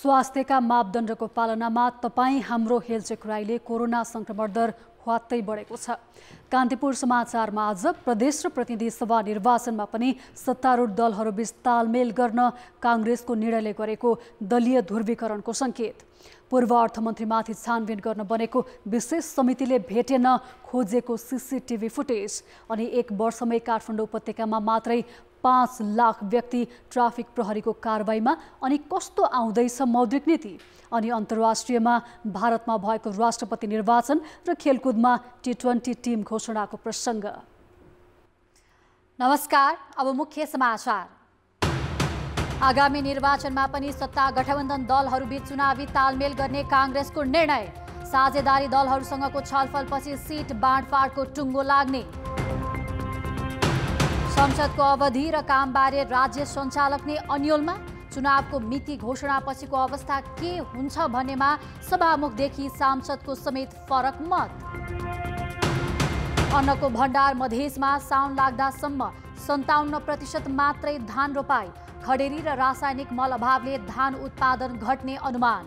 स्वास्थ्यका मापदण्डको पालनामा तपाईँ हाम्रो हेलचेक राईले कोरोना संक्रमण दर ह्वात्तै बढेको छ। कान्तिपुर समाचारमा आज प्रदेश र प्रतिनिधि सभा निर्वाचनमा पनि सत्तारूढ दलहरूबीच तालमेल गर्न काङ्ग्रेसको निर्णयले गरेको दलीय ध्रुवीकरणको सङ्केत। पूर्व अर्थमन्त्रीमाथि छानबिन गर्न बनेको विशेष समितिले भेटेन खोजेको सीसीटीभी फुटेज अनि 1 वर्षमै काठमाडौँ उपत्यकामा मात्रै 5 लाख व्यक्ति ट्राफिक प्रहरीको कारबाहीमा अनि कस्तो आउँदैछ मौद्रिक नीति अनि अन्तर्राष्ट्रियमा भारतमा भएको राष्ट्रपति निर्वाचन र खेलकुदमा T20 टिम घोषणाको प्रसङ्ग। नमस्कार, अब मुख्य समाचार। आगामी निर्वाचनमा पनि सत्ता गठबन्धन दलहरूबीच चुनावी तालमेल गर्ने काङ्ग्रेसको निर्णय। साझेदारी दलहरूसँगको छलफलपछि सिट बाँडफाँडको टुङ्गो लाग्ने। संसदको अवधि र कामबारे राज्य सञ्चालक नै अन्योलमा। चुनावको मिति घोषणापछिको अवस्था के हुन्छ भन्नेमा सभामुखदेखि सांसदको समेत फरक मत। अन्नको भण्डार मधेसमा साउन लाग्दासम्म 57% मात्रै धान रोपाई। खडेरी र रासायनिक मल अभावले धान उत्पादन घट्ने अनुमान।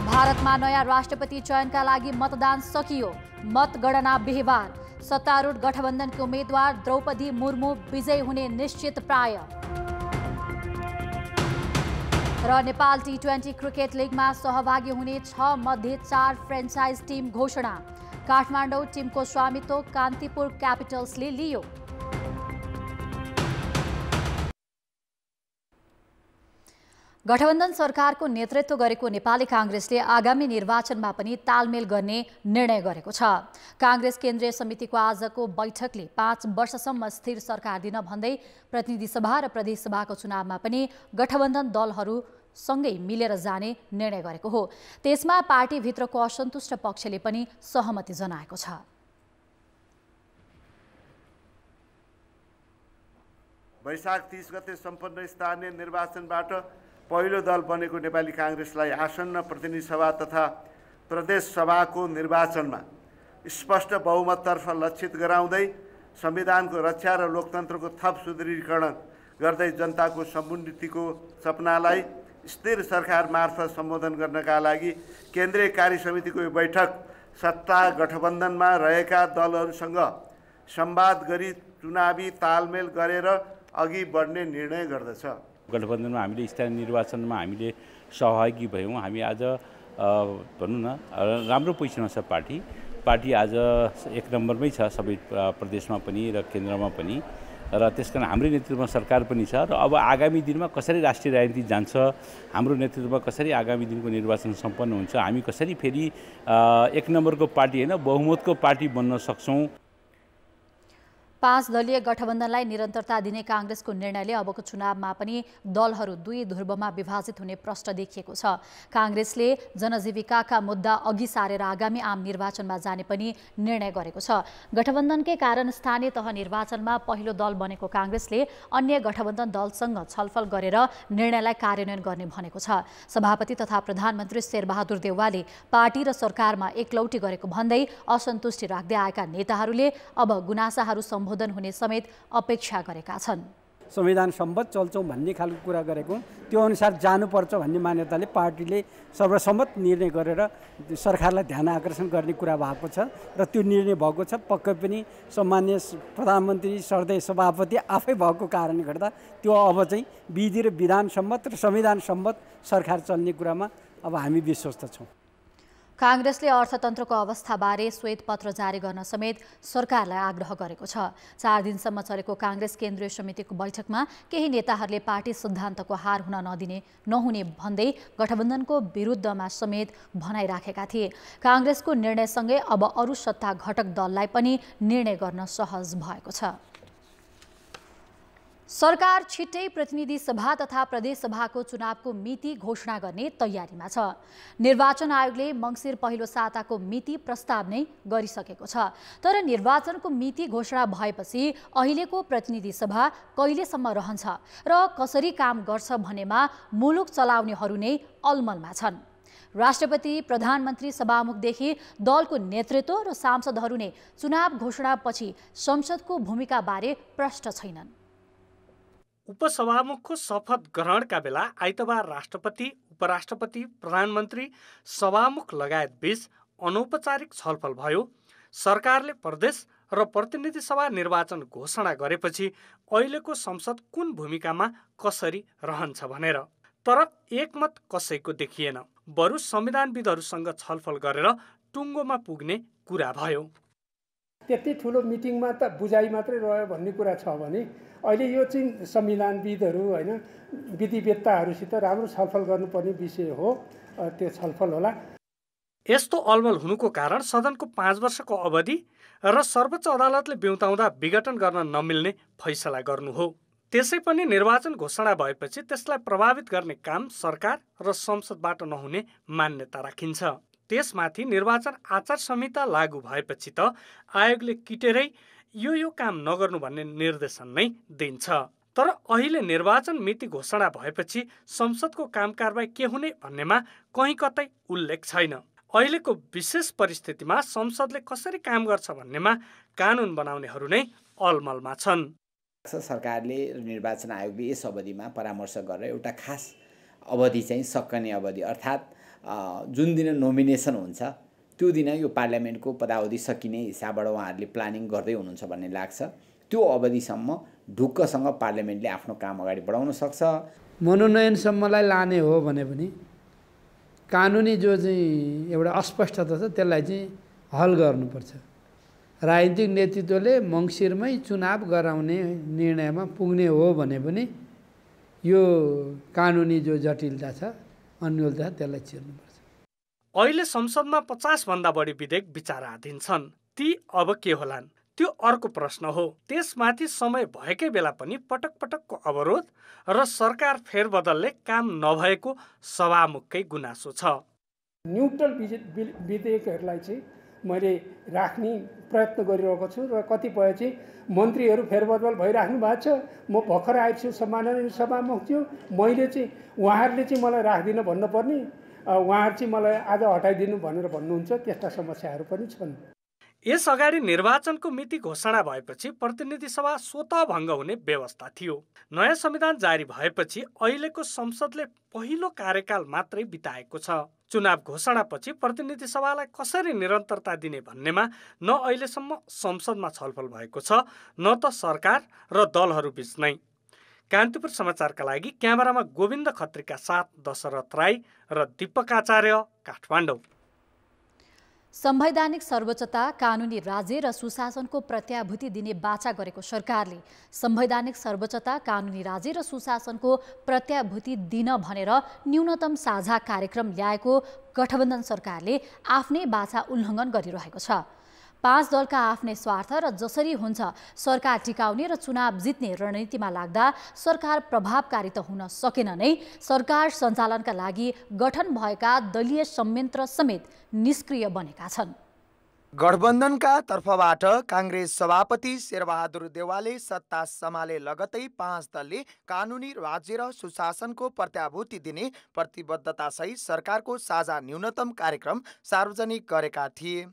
भारतमा नयाँ राष्ट्रपति चयनका लागि मतदान सकियो। मतगणना बिहीबार। सत्तारूढ गठबन्धनकी उम्मेद्वार द्रौपदी मुर्मू विजयी हुने निश्चित प्राय। र नेपाल T20 क्रिकेट लिगमा सहभागी हुने 6 मध्ये 4 फ्रेन्चाइज टिम घोषणा। काठमाडौँ टिमको स्वामित्व कान्तिपुर क्यापिटल्सले लियो। गठबन्धन सरकारको नेतृत्व गरेको नेपाली काङ्ग्रेसले आगामी निर्वाचनमा पनि तालमेल गर्ने निर्णय गरेको छ। काङ्ग्रेस केन्द्रीय समितिको आजको बैठकले 5 वर्षसम्म स्थिर सरकार दिन भन्दै प्रतिनिधि सभा र प्रदेश सभाको चुनावमा पनि गठबन्धन दलहरू सँगै मिलेर जाने निर्णय गरेको हो। त्यसमा पार्टीभित्रको असन्तुष्ट पक्षले पनि सहमति जनाएको छ। वैशाख 30 गते सम्पन्न स्थानीय निर्वाचनबाट पहिलो दल बनेको नेपाली काङ्ग्रेसलाई आसन्न प्रतिनिधि सभा तथा प्रदेश सभाको निर्वाचनमा स्पष्ट बहुमततर्फ लक्षित गराउँदै संविधानको रक्षा र लोकतन्त्रको थप सुदृढीकरण गर्दै जनताको समुन्नतिको सपनालाई स्थिर सरकार मार्फत सम्बोधन गर्नका लागि केन्द्रीय कार्य समितिको यो बैठक सत्ता गठबन्धनमा रहेका दलहरूसँग संवाद गरी चुनावी तालमेल गरेर अघि बढ्ने निर्णय गर्दछ। गठबन्धनमा हामीले स्थानीय निर्वाचनमा हामीले सहभागी भयौँ। हामी आज भनौँ न राम्रो पोजिसनमा छ पार्टी आज 1 नम्बरमै छ सबै प्रदेशमा पनि र केन्द्रमा पनि र त्यसकारण हाम्रो नेतृत्वमा सरकार पनि छ र अब आगामी दिनमा कसरी राष्ट्रिय राजनीति जान्छ, हाम्रो नेतृत्वमा कसरी आगामी दिनको निर्वाचन सम्पन्न हुन्छ, हामी कसरी फेरि 1 नम्बरको पार्टी होइन बहुमतको पार्टी बन्न सक्छौँ। 5 दलीय गठबन्धनलाई निरन्तरता दिने काङ्ग्रेसको निर्णयले अबको चुनावमा पनि दलहरू 2 ध्रुवमा विभाजित हुने प्रश्न देखिएको छ। काङ्ग्रेसले जनजीविकाका मुद्दा अघि सारेर आगामी आम निर्वाचनमा जाने पनि निर्णय गरेको छ। गठबन्धनकै कारण स्थानीय तह निर्वाचनमा पहिलो दल बनेको काङ्ग्रेसले अन्य गठबन्धन दलसँग छलफल गरेर निर्णयलाई कार्यान्वयन गर्ने भनेको छ। सभापति तथा प्रधानमन्त्री शेरबहादुर देउवाले पार्टी र सरकारमा एकलौटी गरेको भन्दै असन्तुष्टि राख्दै आएका नेताहरूले अब गुनासाहरू सम्बोधन हुने समेत अपेक्षा गरेका छन्। संविधान सम्मत चल्छौँ भन्ने खालको कुरा गरेको, त्यो अनुसार जानुपर्छ भन्ने मान्यताले पार्टीले सर्वसम्मत निर्णय गरेर सरकारलाई ध्यान आकर्षण गर्ने कुरा भएको छ र त्यो निर्णय भएको छ। पक्कै पनि सम्मान्य प्रधानमन्त्री सरदेय सभापति आफै भएको कारणले गर्दा त्यो अब चाहिँ विधि र विधान सम्मत र संविधान सम्मत सरकार चल्ने कुरामा अब हामी विश्वस्त छौँ। काङ्ग्रेसले अर्थतन्त्रको अवस्थाबारे श्वेतपत्र जारी गर्न समेत सरकारलाई आग्रह गरेको छ। 4 दिनसम्म चलेको काङ्ग्रेस केन्द्रीय समितिको बैठकमा केही नेताहरूले पार्टी सिद्धान्तको हार हुन नहुने भन्दै गठबन्धनको विरुद्धमा समेत भनाइराखेका थिए। काङ्ग्रेसको निर्णयसँगै अब अरू सत्ता घटक दललाई पनि निर्णय गर्न सहज भएको छ। सरकार छिट्टै प्रतिनिधि सभा तथा प्रदेश सभाको चुनावको मिति घोषणा गर्ने तयारीमा छ। निर्वाचन आयोगले मङ्सिर पहिलो साताको मिति प्रस्ताव नै गरिसकेको छ। तर निर्वाचनको मिति घोषणा भएपछि अहिलेको प्रतिनिधि सभा कहिलेसम्म रहन्छ र कसरी काम गर्छ भनेमा मुलुक चलाउनेहरू नै अलमलमा छन्। राष्ट्रपति, प्रधानमन्त्री, सभामुखदेखि दलको नेतृत्व र सांसदहरू नै चुनाव घोषणापछि संसदको भूमिकाबारे प्रष्ट छैनन्। उपसभामुखको शपथ ग्रहणका बेला आइतबार राष्ट्रपति, उपराष्ट्रपति, प्रधानमन्त्री, सभामुख लगायत बीच अनौपचारिक छलफल भयो। सरकारले प्रदेश र प्रतिनिधि सभा निर्वाचन घोषणा गरेपछि अहिलेको संसद कुन भूमिकामा कसरी रहन्छ भनेर। तर एकमत कसैको देखिएन। बरु संविधानविदहरूसँग छलफल गरेर टुङ्गोमा पुग्ने कुरा भयो। त्यति ठुलो मिटिङमा त बुझाइ मात्रै रह्यो भन्ने कुरा छ भने अहिले यो चाहिँ संविधानविदहरू होइन विधिवेत्ताहरूसित राम्रो छलफल गर्नुपर्ने विषय हो। त्यो छलफल होला। यस्तो अलमल हुनुको कारण सदनको 5 वर्षको अवधि र सर्वोच्च अदालतले बेउताउँदा विघटन गर्न नमिल्ने फैसला गर्नु हो। त्यसै पनि निर्वाचन घोषणा भएपछि त्यसलाई प्रभावित गर्ने काम सरकार र संसदबाट नहुने मान्यता राखिन्छ। त्यसमाथि निर्वाचन आचार संहिता लागू भएपछि त आयोगले किटेरै यो काम नगर्नु भन्ने निर्देशन नै दिन्छ। तर अहिले निर्वाचन मिति घोषणा भएपछि संसदको काम कारबाही के हुने भन्नेमा कहीँ कतै उल्लेख छैन। अहिलेको विशेष परिस्थितिमा संसदले कसरी काम गर्छ भन्नेमा कानुन बनाउनेहरू नै अलमलमा छन्। सरकारले निर्वाचन आयोगले यस अवधिमा परामर्श गरेर एउटा खास अवधि चाहिँ सक्कने अवधि अर्थात् जुन दिन नोमिनेसन हुन्छ त्यो दिन यो पार्लियामेन्टको पदावधि सकिने हिसाबबाट उहाँहरूले प्लानिङ गर्दै हुनुहुन्छ भन्ने लाग्छ। त्यो अवधिसम्म ढुक्कसँग पार्लियामेन्टले आफ्नो काम अगाडि बढाउन सक्छ। मनोनयनसम्मलाई लाने हो भने पनि कानुनी जो चाहिँ एउटा अस्पष्टता छ त्यसलाई चाहिँ हल गर्नुपर्छ। राजनीतिक नेतृत्वले मङ्सिरमै चुनाव गराउने निर्णयमा पुग्ने हो भने पनि यो कानुनी जो जटिलता छ अन्यलता त्यसलाई चिर्नुपर्छ। अहिले संसदमा 50 भन्दा बढी विधेयक विचाराधीन छन्। ती अब के होलान् त्यो अर्को प्रश्न हो। त्यसमाथि समय भएकै बेला पनि पटक पटकको अवरोध र सरकार फेरबदलले काम नभएको सभामुखकै गुनासो छ। न्युट्रल विधेयकहरूलाई चाहिँ मैले राख्ने प्रयत्न गरिरहेको छु र कतिपय चाहिँ मन्त्रीहरू फेरबदल भइराख्नु भएको छ। म भर्खर आएको छु सम्माननीय सभामुख थियो। मैले चाहिँ उहाँहरूले चाहिँ मलाई राख्दिन भन्नुपर्ने, उहाँहरू चाहिँ मलाई आज हटाइदिनु भनेर भन्नुहुन्छ। त्यस्ता समस्याहरू पनि छन्। यस अगाडि निर्वाचनको मिति घोषणा भएपछि प्रतिनिधि सभा स्वतः भङ्ग हुने व्यवस्था थियो। नयाँ संविधान जारी भएपछि अहिलेको संसदले पहिलो कार्यकाल मात्रै बिताएको छ। चुनाव घोषणापछि प्रतिनिधि सभालाई कसरी निरन्तरता दिने भन्नेमा न अहिलेसम्म संसदमा छलफल भएको छ न त सरकार र दलहरू बीच नै। कान्तिपुर समाचारका लागि क्यामेरामा गोविन्द खत्रीका साथ दशरथ राई र दीपक आचार्य, काठमाडौँ। संवैधानिक सर्वोच्चता, कानुनी राज्य र सुशासनको प्रत्याभूति दिने बाचा गरेको सरकारले संवैधानिक सर्वोच्चता, कानुनी राज्य र सुशासनको प्रत्याभूति दिन भनेर न्यूनतम साझा कार्यक्रम ल्याएको गठबन्धन सरकारले आफ्नै बाचा उल्लङ्घन गरिरहेको छ। 5 दलका आफ्नै स्वार्थ र जसरी हुन्छ सरकार टिकाउने र चुनाव जित्ने रणनीतिमा लाग्दा सरकार प्रभावकारी त हुन सकेन नै, सरकार सञ्चालनका लागि गठन भएका दलीय संयन्त्र समेत निष्क्रिय बनेका छन्। गठबन्धनका तर्फबाट काङ्ग्रेस सभापति शेरबहादुर देउवाले सत्ता सम्हाले लगतै 5 दलले कानुनी राज्य र सुशासनको प्रत्याभूति दिने प्रतिबद्धतासहित सरकारको साझा न्यूनतम कार्यक्रम सार्वजनिक गरेका थिए।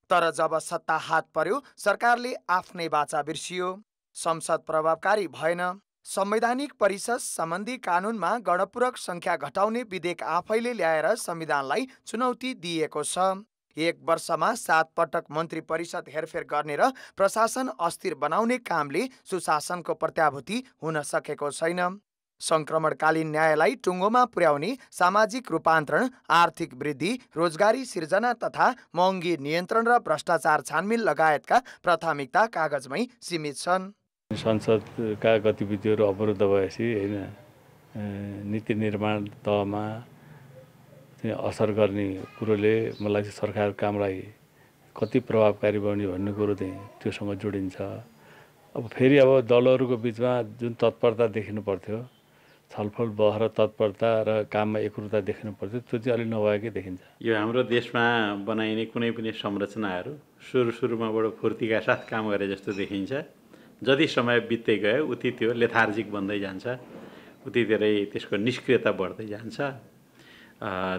तर जब सत्ता हात पर्यो सरकारले आफ्नै बाचा बिर्सियो। संसद प्रभावकारी भएन। संवैधानिक परिषद सम्बन्धी कानुनमा गणपूरक संख्या घटाउने विधेयक आफैले ल्याएर संविधानलाई चुनौती दिएको छ। 1 वर्षमा 7 पटक मन्त्री परिषद हेरफेर गर्ने र प्रशासन अस्थिर बनाउने कामले सुशासनको प्रत्याभूति हुन सकेको छैन। संक्रमणकालीन न्यायलाई टुङ्गोमा पुर्याउने, सामाजिक रूपान्तरण, आर्थिक वृद्धि, रोजगारी सिर्जना तथा महँगी नियन्त्रण र भ्रष्टाचार छानबिन लगायतका प्राथमिकता कागजमै सीमित छन्। संसदका गतिविधिहरू अवरुद्ध भएपछि होइन नीति निर्माण तहमा असर गर्ने कुरोले मलाई सरकार कामलाई कति प्रभावकारी बन्यो भन्ने कुरो चाहिँ त्योसँग जोडिन्छ। अब फेरि अब दलहरूको बिचमा जुन तत्परता देखिनु पर्थ्यो, छलफल बहर तत्परता र काममा एकरूपता देखिनु पर्थ्यो, त्यो चाहिँ अलि नभएकै देखिन्छ। यो हाम्रो देशमा बनाइने कुनै पनि संरचनाहरू सुरुमा बडो फुर्तीका साथ काम गरे जस्तो देखिन्छ। जति समय बित्दै गयो उति त्यो लेथार्जिक बन्दै जान्छ, उति धेरै त्यसको निष्क्रियता बढ्दै जान्छ।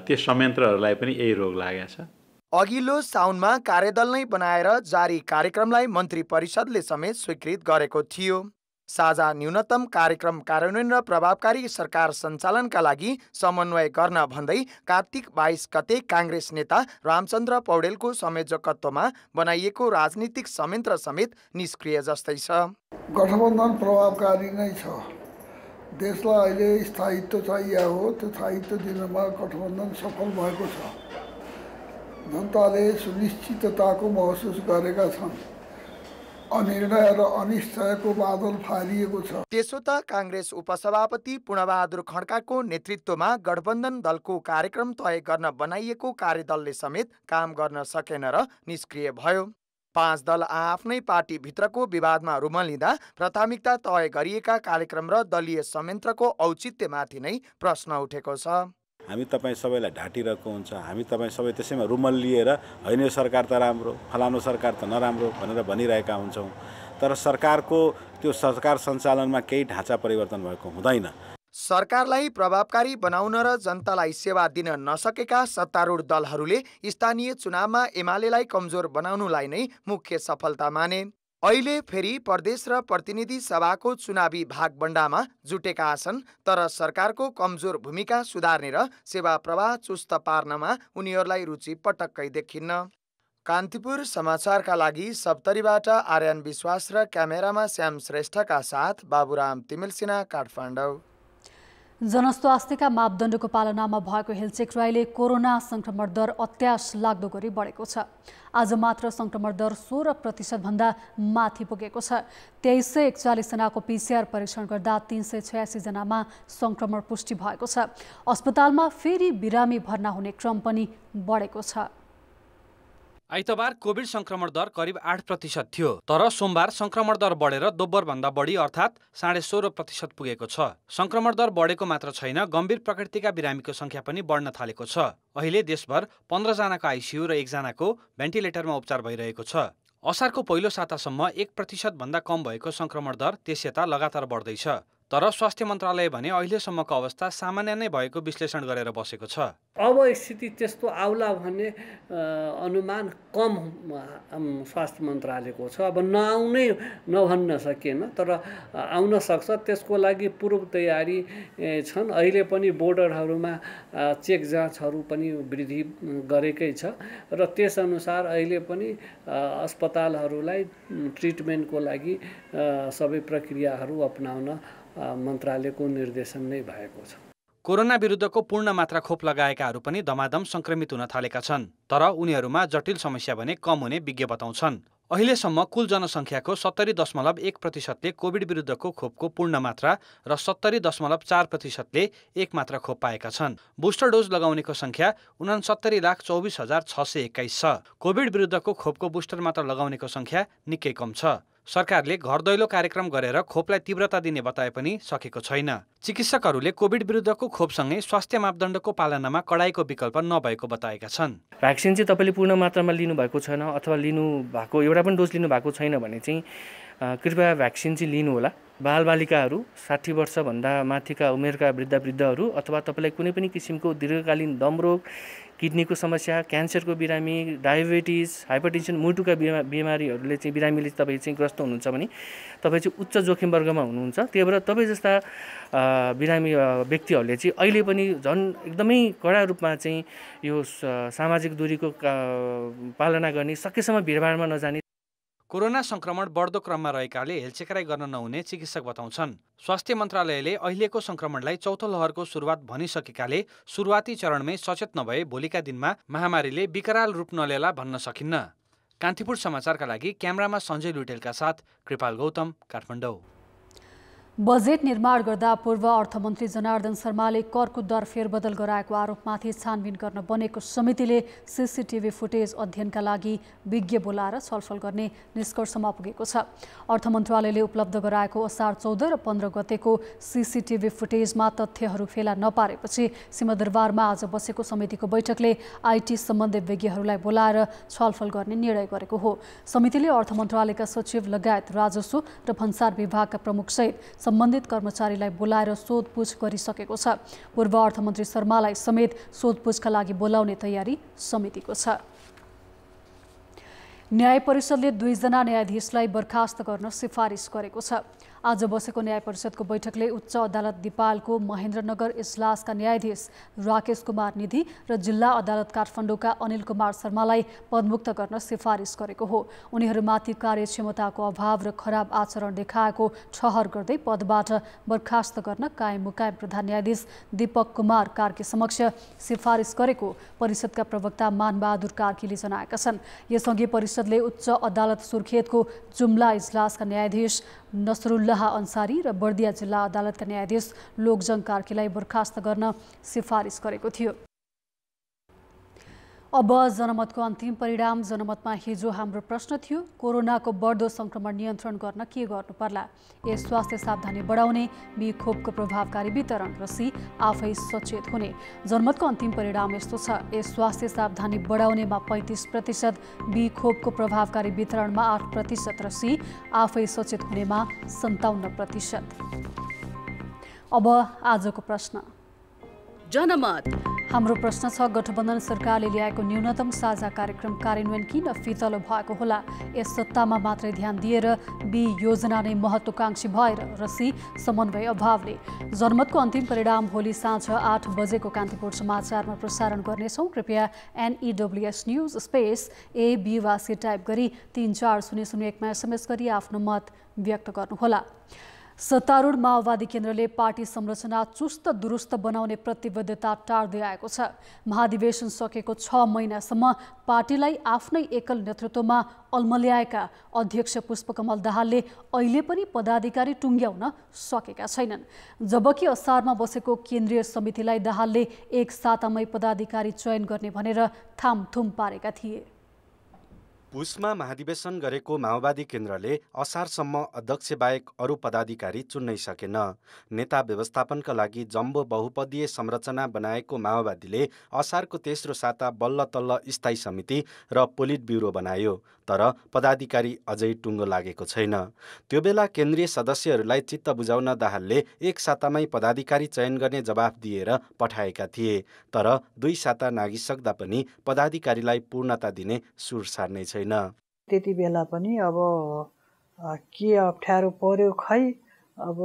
त्यो संयन्त्रहरूलाई पनि यही रोग लागेको छ। अघिल्लो साउनमा कार्यदल नै बनाएर जारी कार्यक्रमलाई मन्त्री परिषदले समेत स्वीकृत गरेको थियो। साझा न्यूनतम कार्यक्रम कार्यान्वयन र प्रभावकारी सरकार सञ्चालनका लागि समन्वय गर्न भन्दै कार्तिक 22 गते काङ्ग्रेस नेता रामचन्द्र पौडेलको संयोजकत्वमा बनाइएको राजनीतिक संयन्त्र समेत निष्क्रिय जस्तै छ। गठबन्धन प्रभावकारी नै छ। देशलाई अहिले स्थायित्व चाहिएको हो, त्यो स्थायित्व दिनमा गठबन्धन सफल भएको छ। जनताले सुनिश्चितताको महसुस गरेका छन्। अनिर्णय र अनिश्चयको बादल फालिएको छ। त्यसो त काङ्ग्रेस उपसभापति पूर्णबहादुर खड्काको नेतृत्वमा गठबन्धन दलको कार्यक्रम तय गर्न बनाइएको कार्यदलले समेत काम गर्न सकेन र निष्क्रिय भयो। 5 दल आफ्नै पार्टीभित्रको विवादमा रुमलिँदा प्राथमिकता तय गरिएका कार्यक्रम र दलीय संयन्त्रको औचित्यमाथि नै प्रश्न उठेको छ। हामी तपाईँ सबैलाई ढाँटिरहेको हुन्छ, हामी तपाईँ सबै त्यसैमा रुमल लिएर होइन यो सरकार त राम्रो, फलानु सरकार त नराम्रो भनेर भनिरहेका हुन्छौँ। तर सरकारको त्यो सरकार सञ्चालनमा केही ढाँचा परिवर्तन भएको हुँदैन। सरकारलाई प्रभावकारी बनाउन र जनतालाई सेवा दिन नसकेका सत्तारूढ दलहरूले स्थानीय चुनावमा एमालेलाई कमजोर बनाउनुलाई नै मुख्य सफलता माने। अहिले फेरि प्रदेश र प्रतिनिधि सभाको चुनावी भागबण्डामा जुटेका छन्, तर सरकारको कमजोर भूमिका सुधार्ने र सेवा प्रवाह चुस्त पार्नमा उनीहरूलाई रुचि पटक्कै देखिन्न। कान्तिपुर समाचारका लागि सप्तरीबाट आर्यन विश्वास र क्यामेरामा श्याम श्रेष्ठका साथ बाबुराम तिमिल सिन्हा, काठमाडौँ। जनस्वास्थ्यका मापदण्डको पालनामा भएको हेलचेक्राईले कोरोना संक्रमण दर अत्यास लाग्दो गरी बढेको छ। आज मात्र संक्रमण दर 16% भन्दा माथि पुगेको छ। 2341 जनाको PCR परीक्षण गर्दा 386 जनामा संक्रमण पुष्टि भएको छ। अस्पतालमा फेरि बिरामी भर्ना हुने क्रम पनि बढेको छ। आइतबार कोभिड संक्रमण दर करिब 8% थियो, तर सोमबार संक्रमण दर बढेर दोब्बर भन्दा बढी अर्थात् 16.5% पुगेको छ। संक्रमण दर बढेको मात्र छैन, गम्भीर प्रकृतिका बिरामीको संख्या पनि बढ्न थालेको छ। अहिले देशभर 15 जनाको आइसियु र 1 जनाको भेन्टिलेटरमा उपचार भइरहेको छ। असारको पहिलो सातासम्म 1% भन्दा कम भएको संक्रमण दर त्यसयता लगातार बढ्दैछ। तर स्वास्थ्य मन्त्रालय भने अहिलेसम्मको अवस्था सामान्य नै भएको विश्लेषण गरेर बसेको छ। अब स्थिति त्यस्तो आउला भन्ने अनुमान कम स्वास्थ्य मन्त्रालयको छ। अब नभन्न सकिएन, तर आउन सक्छ। त्यसको लागि पूर्व तयारी छन्। अहिले पनि बोर्डरहरूमा चेक जाँचहरू पनि वृद्धि गरेकै छ र त्यसअनुसार अहिले पनि अस्पतालहरूलाई ट्रिटमेन्टको लागि सबै प्रक्रियाहरू अपनाउन मन्त्रालयको निर्देशन नै भएको छ। कोरोना विरुद्धको पूर्ण मात्रा खोप लगाएकाहरू पनि धमाधम संक्रमित हुन थालेका छन्, तर उनीहरूमा जटिल समस्या भने कम हुने विज्ञ बताउँछन्। अहिलेसम्म कुल जनसङ्ख्याको 70.1%ले कोभिड विरुद्धको खोपको पूर्ण मात्रा र 70.4%ले एक मात्रा खोप पाएका छन्। बुस्टर डोज लगाउनेको संख्या 69,24,621 छ। कोभिड विरुद्धको खोपको बुस्टर मात्रा लगाउनेको संख्या निकै कम छ। सरकारले घर दैलो कार्यक्रम गरेर खोपलाई तीव्रता दिने बताए पनि सकेको छैन। चिकित्सकहरूले कोभिड विरुद्धको खोपसँगै स्वास्थ्य मापदण्डको पालनामा कडाइको विकल्प नभएको बताएका छन्। भ्याक्सिन चाहिँ तपाईँले पूर्ण मात्रामा लिनुभएको छैन अथवा लिनुभएको एउटा पनि डोज लिनुभएको छैन भने चाहिँ कृपया भ्याक्सिन चाहिँ लिनु होला। बालबालिकाहरू, 60 वर्षभन्दा माथिका उमेरका वृद्धहरू अथवा तपाईँलाई कुनै पनि किसिमको दीर्घकालीन दमरोग, किडनीको समस्या, क्यान्सरको बिरामी, डायबिटिज, हाइपरटेन्सन, मुटुका बिमारीहरूले चाहिँ बिरामीले तपाईँ चाहिँ ग्रस्त हुनुहुन्छ भने तपाईँ चाहिँ उच्च जोखिम वर्गमा हुनुहुन्छ। त्यही भएर तपाईँ जस्ता बिरामी व्यक्तिहरूले चाहिँ अहिले पनि झन् एकदमै कडा रूपमा चाहिँ यो सामाजिक दूरीको पालना गर्ने, सकेसम्म भिडभाडमा नजाने। कोरोना संक्रमण बढ्दो क्रममा रहेकाले हेलचेक्राई गर्न नहुने चिकित्सक बताउँछन्। स्वास्थ्य मन्त्रालयले अहिलेको संक्रमणलाई चौथो लहरको सुरुवात भनिसकेकाले सुरुवाती चरणमै सचेत नभए भोलिका दिनमा महामारीले विकराल रूप नलिएला भन्न सकिन्न। कान्तिपुर समाचारका लागि क्यामेरामा सञ्जय लुटेलका साथ कृपाल गौतम, काठमाडौँ। बजेट निर्माण गर्दा पूर्व अर्थमन्त्री जनार्दन शर्माले करको दर फेरबदल गराएको आरोपमाथि छानबिन गर्न बनेको समितिले सीसीटीभी फुटेज अध्ययनका लागि विज्ञ बोलाएर छलफल गर्ने निष्कर्षमा पुगेको छ। अर्थ मन्त्रालयले उपलब्ध गराएको असार 14 र 15 गतेको सीसीटीभी फुटेजमा तथ्यहरू फेला नपारेपछि सिंहदरबारमा आज बसेको समितिको बैठकले आईटी सम्बन्धी विज्ञहरूलाई बोलाएर छलफल गर्ने निर्णय गरेको हो। समितिले अर्थ मन्त्रालयका सचिव लगायत राजस्व र भन्सार विभागका प्रमुखसहित सम्बन्धित कर्मचारीलाई बोलाएर सोधपुछ गरिसकेको छ। पूर्व अर्थमन्त्री शर्मालाई समेत सोधपुछका लागि बोलाउने तयारी समितिको छ। न्याय परिषदले 2 जना न्यायाधीशलाई बर्खास्त गर्न सिफारिस गरेको छ। आज बसेको न्याय परिषदको बैठकले उच्च अदालत दिपालको महेन्द्रनगर इजलासका न्यायाधीश राकेश कुमार निधि र जिल्ला अदालत काठमाडौँका अनिल कुमार शर्मालाई पदमुक्त गर्न सिफारिस गरेको हो। उनीहरूमाथि कार्यक्षमताको अभाव र खराब आचरण देखाएको ठहर गर्दै पदबाट बर्खास्त गर्न कायम मुकायम प्रधान न्यायाधीश दीपक कुमार कार्की समक्ष सिफारिस गरेको परिषदका प्रवक्ता मानबहादुर कार्कीले जनाएका छन्। यसअघि परिषदले उच्च अदालत सुर्खेतको जुम्ला इजलासका न्यायाधीश नसरुल्लाह अन्सारी र बर्दिया जिल्ला अदालतका न्यायाधीश लोकजङ कार्कीलाई बर्खास्त गर्न सिफारिस गरेको थियो। अब जनमतको अन्तिम परिणाम। जनमतमा हिजो हाम्रो प्रश्न थियो, कोरोनाको बढ्दो संक्रमण नियन्त्रण गर्न के गर्नु पर्ला? ए स्वास्थ्य सावधानी बढाउने, बी खोपको प्रभावकारी वितरण र सी आफै सचेत हुने। जनमतको अन्तिम परिणाम यस्तो छ, ए स्वास्थ्य सावधानी बढाउनेमा 35%, बी खोपको प्रभावकारी वितरणमा 8% र सी आफै सचेत हुनेमा 57%। अब आजको प्रश्न। जनमत हाम्रो प्रश्न छ, गठबन्धन सरकारले ल्याएको न्यूनतम साझा कार्यक्रम कार्यान्वयन किन फितलो भएको होला? ए सत्तामा मात्रै ध्यान दिएर, बी योजना नै महत्त्वकांक्षी भएर र सी समन्वय अभावले। जनमतको अन्तिम परिणाम भोलि साँझ 8 बजेको कान्तिपुर समाचारमा प्रसारण गर्नेछौँ। कृपया NEWS न्युज स्पेस AB वा सी टाइप गरी 34001मा SMS गरी आफ्नो मत व्यक्त गर्नुहोला। सत्तारूढ माओवादी केन्द्रले पार्टी संरचना चुस्त दुरुस्त बनाउने प्रतिबद्धता टार्दै आएको छ। महाधिवेशन सकेको 6 महिनासम्म पार्टीलाई आफ्नै एकल नेतृत्वमा अल्मल्याएका अध्यक्ष पुष्पकमल दाहालले अहिले पनि पदाधिकारी टुङ्ग्याउन सकेका छैनन्। जबकि असारमा बसेको केन्द्रीय समितिलाई दाहालले एक सातामै पदाधिकारी चयन गर्ने भनेर थामथुम पारेका थिए। पुसमा महाधिवेशन गरेको माओवादी केन्द्रले असारसम्म अध्यक्षबाहेक अरू पदाधिकारी चुन्नै सकेन। नेता व्यवस्थापनका लागि जम्बो बहुपदीय संरचना बनाएको माओवादीले असारको तेस्रो साता बल्ल तल्ल स्थायी समिति र पोलिट ब्युरो बनायो, तर पदाधिकारी अझै टुङ्गो लागेको छैन। त्यो बेला केन्द्रीय सदस्यहरूलाई चित्त बुझाउन दाहालले एक सातामै पदाधिकारी चयन गर्ने जवाफ दिएर पठाएका थिए, तर 2 साता नागिसक्दा पनि पदाधिकारीलाई पूर्णता दिने सुर सार्नै छैन। त्यति बेला पनि अब के अप्ठ्यारो पर्यो खै, अब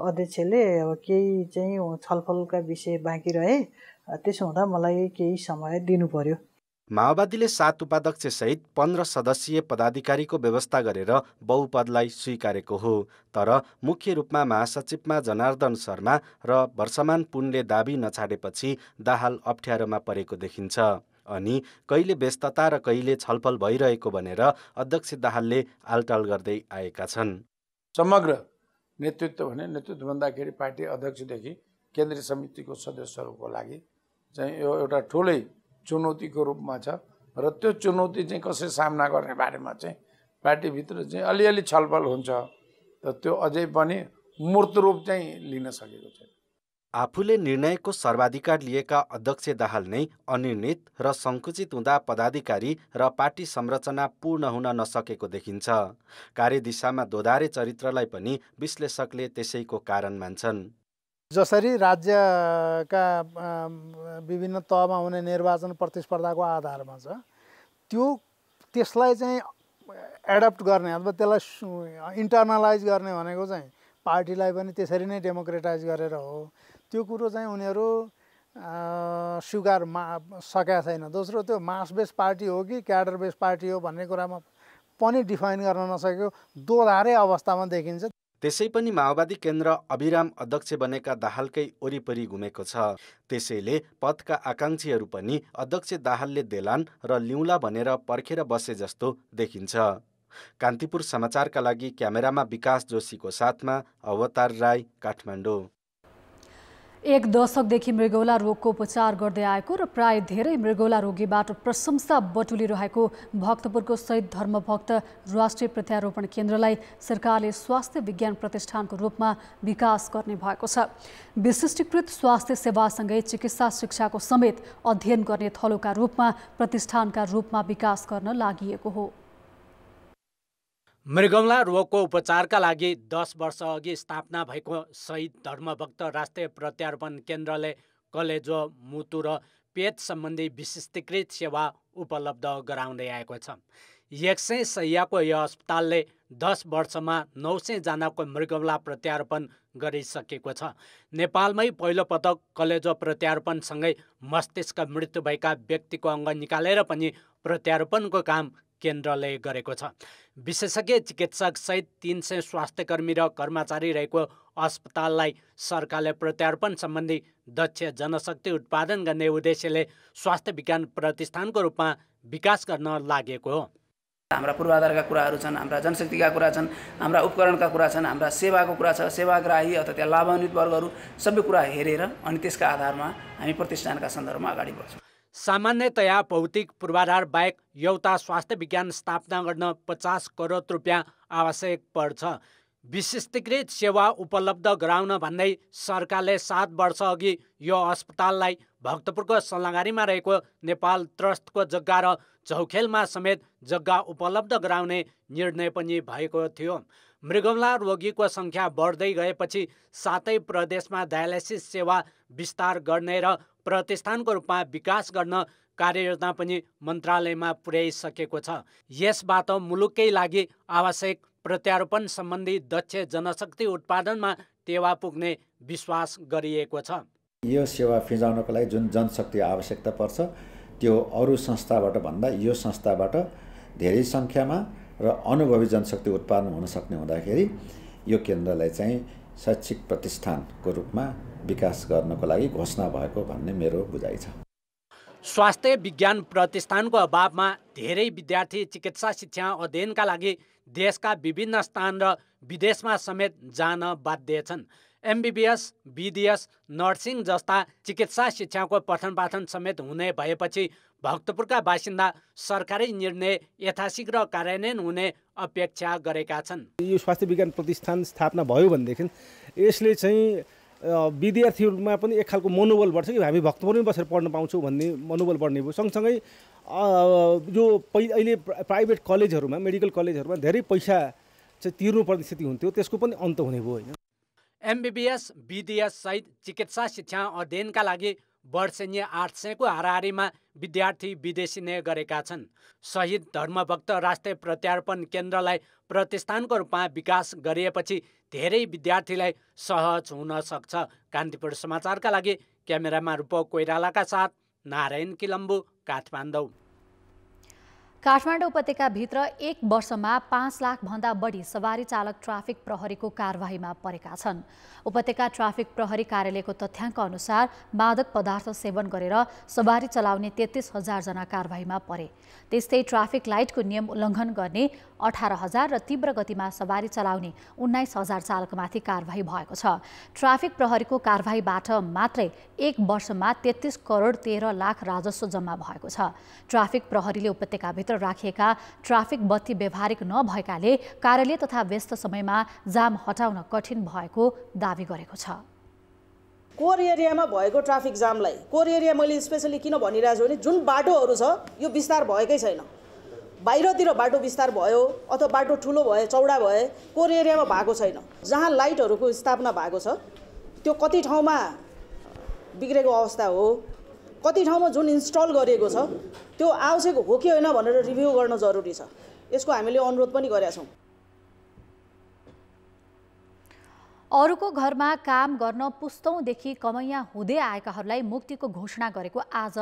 अध्यक्षले अब केही चाहिँ छलफलका विषय बाँकी रहे, त्यसो हुँदा मलाई केही समय दिनु पर्यो। माओवादीले 7 उपाध्यक्ष सहित 15 सदस्यीय पदाधिकारीको व्यवस्था गरेर बहुपदलाई स्वीकारेको हो, तर मुख्य रूपमा महासचिवमा जनार्दन शर्मा र वर्षमान पुनले दाबी नछाडेपछि दाहाल अप्ठ्यारोमा परेको देखिन्छ। अनि कहिले व्यस्तता र कहिले छलफल भइरहेको भनेर अध्यक्ष दाहालले आलटाल गर्दै आएका छन्। समग्र नेतृत्व भने नेतृत्व भन्दाखेरि पार्टी अध्यक्षदेखि केन्द्रीय समितिको सदस्यहरूको लागि चाहिँ यो एउटा ठुलै चुनौतीको रूपमा छ र त्यो चुनौती चाहिँ कसरी सामना गर्ने बारेमा चाहिँ पार्टीभित्र चाहिँ अलिअलि छलफल हुन्छ, तर त्यो अझै पनि मूर्त रूप चाहिँ लिन सकेको छैन। आफूले निर्णयको सर्वाधिकार लिएका अध्यक्ष दाहाल नै अनिर्णित र सङ्कुचित हुँदा पदाधिकारी र पार्टी संरचना पूर्ण हुन नसकेको देखिन्छ। कार्यदिशामा दोधारे चरित्रलाई पनि विश्लेषकले त्यसैको कारण मान्छन्। जसरी राज्यका विभिन्न तहमा हुने निर्वाचन प्रतिस्पर्धाको आधारमा छ, त्यसलाई चाहिँ एडप्ट गर्ने अथवा त्यसलाई इन्टर्नलाइज गर्ने भनेको चाहिँ पार्टीलाई पनि त्यसरी नै डेमोक्रेटाइज गरेर हो। त्यो कुरो चाहिँ उनीहरू स्वीकार सकेका छैन। दोस्रो, त्यो मास बेस पार्टी हो कि क्याडर बेस पार्टी हो भन्ने कुरामा पनि डिफाइन गर्न नसकेको दोधारे अवस्थामा देखिन्छ। त्यसै पनि माओवादी केन्द्र अभिराम अध्यक्ष बनेका दाहालकै वरिपरि घुमेको छ। त्यसैले पदका आकाङ्क्षीहरू पनि अध्यक्ष दाहालले देलान र लिउँला भनेर पर्खेर बसे जस्तो देखिन्छ। कान्तिपुर समाचारका लागि क्यामेरामा विकास जोशीको साथमा अवतार राई, काठमाडौँ। एक दशकदेखि मृगौला रोगको उपचार गर्दै आएको र प्राय धेरै मृगौला रोगीबाट प्रशंसा बटुलिरहेको भक्तपुरको शहीद धर्मभक्त राष्ट्रिय प्रत्यारोपण केन्द्रलाई सरकारले स्वास्थ्य विज्ञान प्रतिष्ठानको रूपमा विकास गर्ने भएको छ। विशिष्टीकृत स्वास्थ्य सेवासँगै चिकित्सा शिक्षाको समेत अध्ययन गर्ने थलोका रूपमा प्रतिष्ठानका रूपमा विकास गर्न लागि हो। मृगौला रोगको उपचारका लागि 10 वर्ष अघि स्थापना भएको शहीद धर्मभक्त राष्ट्रिय प्रत्यारोपण केन्द्रले कलेजो, मुटु र पेट सम्बन्धी विशिष्टीकृत सेवा उपलब्ध गराउँदै आएको छ। 100 शैय्याको यो अस्पतालले 10 वर्षमा 900 जनाको मृगौला प्रत्यारोपण गरिसकेको छ। नेपालमै पहिलो पटक कलेजो प्रत्यारोपणसँगै मस्तिष्क मृत्यु भएका व्यक्तिको अङ्ग निकालेर पनि प्रत्यारोपणको काम केन्द्रले गरेको छ। विशेषज्ञ चिकित्सक सहित 300 स्वास्थ्यकर्मी र कर्मचारी रहेको अस्पताललाई सरकारले प्रत्यारोपण सम्बन्धी दक्ष जनशक्ति उत्पादन गर्ने उद्देश्यले स्वास्थ्य विज्ञान प्रतिष्ठानको रूपमा विकास गर्न लागेको हो। हाम्रा पूर्वाधारका कुराहरू छन्, हाम्रा जनशक्तिका कुरा छन्, हाम्रा उपकरणका कुरा छन्, हाम्रा सेवाको कुरा छ, सेवाग्राही अथवा त्यहाँ लाभान्वित वर्गहरू सबै कुरा हेरेर अनि त्यसका आधारमा हामी प्रतिष्ठानका सन्दर्भमा अगाडि बढ्छौँ। सामान्यतया भौतिक पूर्वाधार बाहेक एउटा स्वास्थ्य विज्ञान स्थापना गर्न 50 करोड रुपियाँ आवश्यक पर्छ। विशिष्टीकृत सेवा उपलब्ध गराउन भन्दै सरकारले 7 वर्ष अघि यो अस्पताललाई भक्तपुरको सल्लाहगारीमा रहेको नेपाल ट्रस्टको जग्गा र झौखेलमा समेत जग्गा उपलब्ध गराउने निर्णय पनि भएको थियो। मृगौला रोगीको सङ्ख्या बढ्दै गएपछि सातै प्रदेशमा डायलाइसिस सेवा विस्तार गर्ने र प्रतिष्ठानको रूपमा विकास गर्न कार्ययोजना पनि मन्त्रालयमा पुर्याइसकेको छ। यसबाट मुलुककै लागि आवश्यक प्रत्यारोपण सम्बन्धी दक्ष जनशक्ति उत्पादनमा टेवा पुग्ने विश्वास गरिएको छ। यो सेवा फिजाउनको लागि जुन जनशक्ति आवश्यकता पर्छ त्यो अरू संस्थाबाट भन्दा यो संस्थाबाट धेरै सङ्ख्यामा र अनुभवी जनशक्ति उत्पादन हुन सक्ने हुँदाखेरि यो केन्द्रलाई चाहिँ शैक्षिक प्रतिष्ठानको रूपमा विकास गर्नको लागि घोषणा भएको भन्ने मेरो बुझाइ छ। स्वास्थ्य विज्ञान प्रतिष्ठानको अभावमा धेरै विद्यार्थी चिकित्सा शिक्षा अध्ययनका लागि देशका विभिन्न स्थान र विदेशमा समेत जान बाध्य छन्। MBBS, BDS, नर्सिङ जस्ता चिकित्सा शिक्षाको पठन पाठन समेत हुने भएपछि भक्तपुरका बासिन्दा सरकारी निर्णय यथाशीघ्र कार्यान्वयन हुने अपेक्षा गरेका छन्। यो स्वास्थ्य विज्ञान प्रतिष्ठान स्थापना भयो भनेदेखि यसले चाहिँ विद्यार्थीहरूमा पनि एक खालको मनोबल बढ्छ कि हामी भक्तपुरमै बसेर पढ्न पाउँछौँ भन्ने मनोबल बढ्ने भयो। सँगसँगै यो अहिले प्राइभेट कलेजहरूमा मेडिकल कलेजहरूमा धेरै पैसा चाहिँ तिर्नुपर्ने स्थिति हुन्थ्यो, त्यसको पनि अन्त हुने भयो होइन। MBBS, BDS सहित चिकित्सा शिक्षा अध्ययनका लागि वर्षेनी 800को हाराहारीमा विद्यार्थी विदेशिने गरेका छन्। शहीद धर्मभक्त राष्ट्रिय प्रत्यारोपण केन्द्रलाई प्रतिष्ठानको रूपमा विकास गरिएपछि धेरै विद्यार्थीलाई सहज हुन सक्छ। कान्तिपुर समाचारका लागि क्यामेरामा रूपक कोइरालाका साथ नारायण किलम्बु, काठमाडौँ। काठमाडौँ उपत्यकाभित्र 1 वर्षमा 5 लाखभन्दा बढी सवारी चालक ट्राफिक प्रहरीको कारवाहीमा परेका छन्। उपत्यका ट्राफिक प्रहरी कार्यालयको तथ्याङ्क अनुसार मादक पदार्थ सेवन गरेर सवारी चलाउने 33,000 जना कारवाहीमा परे। त्यस्तै ट्राफिक लाइटको नियम उल्लङ्घन गर्ने 18,000 र तीव्र गतिमा सवारी चलाउने 19,000 चालकमाथि कारवाही भएको छ। ट्राफिक प्रहरीको कारवाहीबाट मात्रै 1 वर्षमा 33 करोड 13 लाख राजस्व जम्मा भएको छ। ट्राफिक प्रहरीले उपत्यकाभित्र राखिएका ट्राफिक बत्ती व्यावहारिक नभएकाले कार्यालय तथा व्यस्त समयमा जाम हटाउन कठिन भएको दावी गरेको छ। कोर एरियामा भएको ट्राफिक जामलाई कोर एरिया मैले स्पेसली किन भनिरहेको छु भने जुन बाटोहरू छ यो विस्तार भएकै छैन। बाहिरतिर बाटो विस्तार भयो अथवा बाटो ठुलो भए चौडा भए कोर एरियामा भएको छैन। जहाँ लाइटहरूको स्थापना भएको छ त्यो कति ठाउँमा बिग्रेको अवस्था हो, कति ठाउँमा जुन इन्स्टल गरिएको छ त्यो आवश्यक हो कि होइन भनेर रिभ्यू गर्न जरुरी छ। यसको हामीले अनुरोध पनि गरेका छौँ। अरूको घरमा काम गर्न पुस्तौँदेखि कमैया हुँदै आएकाहरूलाई मुक्तिको घोषणा गरेको आज